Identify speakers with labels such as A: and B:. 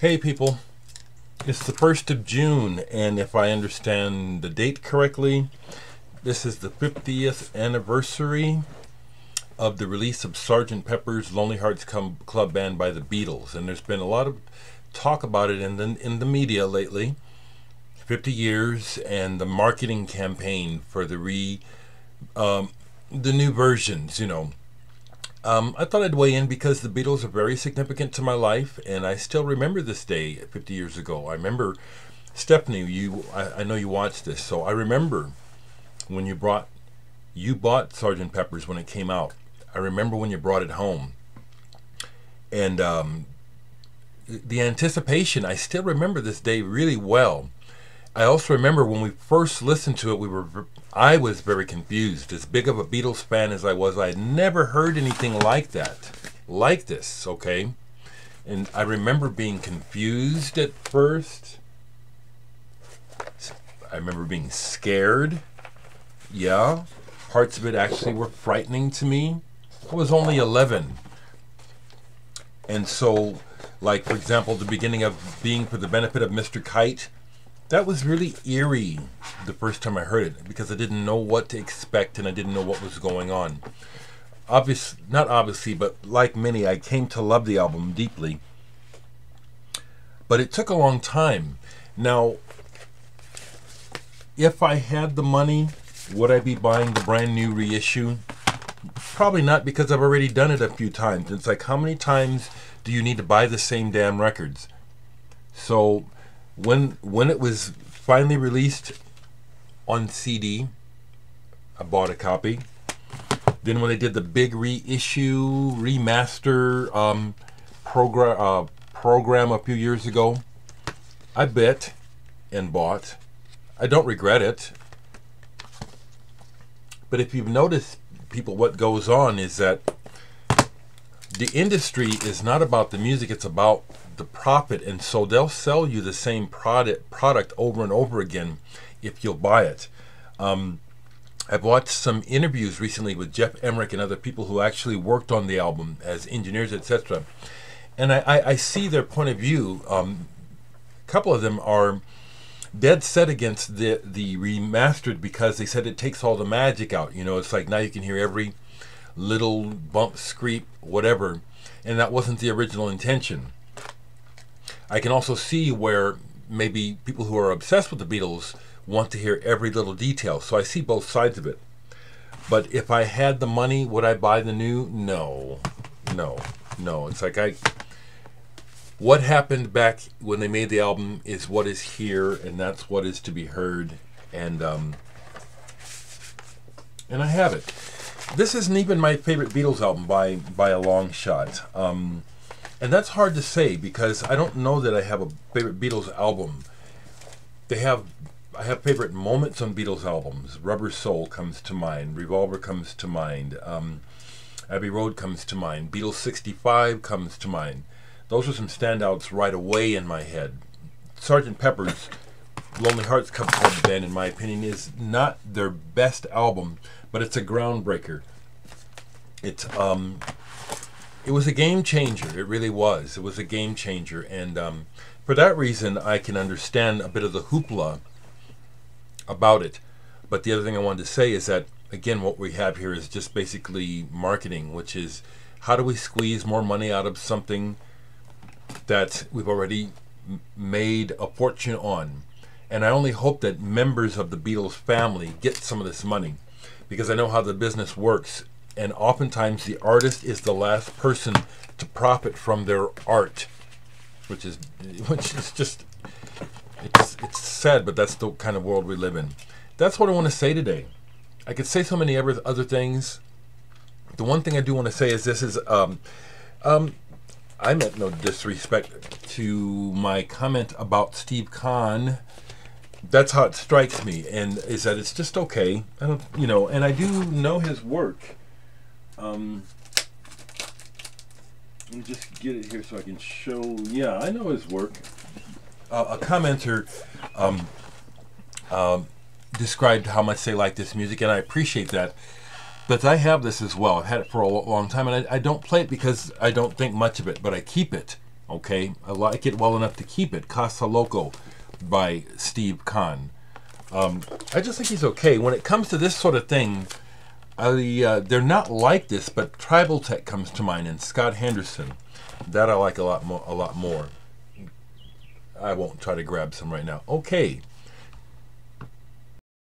A: Hey people, it's the 1st of June, and if I understand the date correctly, this is the 50th anniversary of the release of Sgt. Pepper's Lonely Hearts Club Band by the Beatles, and there's been a lot of talk about it in the media lately. 50 years and the marketing campaign for the new versions, I thought I'd weigh in because the Beatles are very significant to my life, and I still remember this day 50 years ago. I remember, Stephanie, I know you watched this, so I remember when you bought Sgt. Pepper's when it came out. I remember when you brought it home, and the anticipation. I still remember this day really well. I also remember when we first listened to it, I was very confused. As big of a Beatles fan as I was, I had never heard anything like that, like this, okay? And I remember being confused at first. I remember being scared. Yeah, parts of it actually were frightening to me. I was only 11. And so, like, for example, the beginning of Being for the Benefit of Mr. Kite, that was really eerie the first time I heard it, because I didn't know what to expect and I didn't know what was going on. Not obviously, but like many, I came to love the album deeply. But it took a long time. Now, if I had the money, would I be buying the brand new reissue? Probably not, because I've already done it a few times. It's like, how many times do you need to buy the same damn records? So when it was finally released on CD, I bought a copy. Then when they did the big reissue, remaster program a few years ago, I bit and bought. I don't regret it. But if you've noticed, people, what goes on is that the industry is not about the music, it's about the profit, and so they'll sell you the same product over and over again if you'll buy it. I've watched some interviews recently with Jeff Emmerich and other people who actually worked on the album as engineers, etc. And I see their point of view. A couple of them are dead set against the remastered because they said it takes all the magic out. It's like now you can hear every little bump, screep, whatever, and that wasn't the original intention. I can also see where maybe people who are obsessed with the Beatles want to hear every little detail. So I see both sides of it. But if I had the money, would I buy the new? No. It's like what happened back when they made the album is what is here, and that's what is to be heard. And I have it. This isn't even my favorite Beatles album by a long shot. And that's hard to say because I don't know that I have a favorite Beatles album. I have favorite moments on Beatles albums. Rubber Soul comes to mind. Revolver comes to mind. Abbey Road comes to mind. Beatles 65 comes to mind. Those are some standouts right away in my head. Sgt. Pepper's Lonely Hearts Club Band, in my opinion, is not their best album, but it's a groundbreaker. It was a game changer. It really was. It was a game changer. And for that reason, I can understand a bit of the hoopla about it. But the other thing I wanted to say is that, again, what we have here is just basically marketing, which is how do we squeeze more money out of something that we've already made a fortune on. And I only hope that members of the Beatles family get some of this money, because I know how the business works. And oftentimes the artist is the last person to profit from their art, which is just, it's sad, but that's the kind of world we live in. That's what I want to say today. I could say so many other things. The one thing I do want to say is this is, I meant no disrespect to my comment about Steve Kahn. That's how it strikes me, and is that it's just okay. I don't, and I do know his work. Let me just get it here so I can show. Yeah, I know his work. A commenter described how much they like this music, and I appreciate that. But I have this as well. I've had it for a long time, and I don't play it because I don't think much of it, but I keep it Okay, I like it well enough to keep it. Casa Loco by Steve Kahn. I just think he's okay. When it comes to this sort of thing, they're not like this, but Tribal Tech comes to mind, and Scott Henderson. That I like a lot more. I won't try to grab some right now. Okay.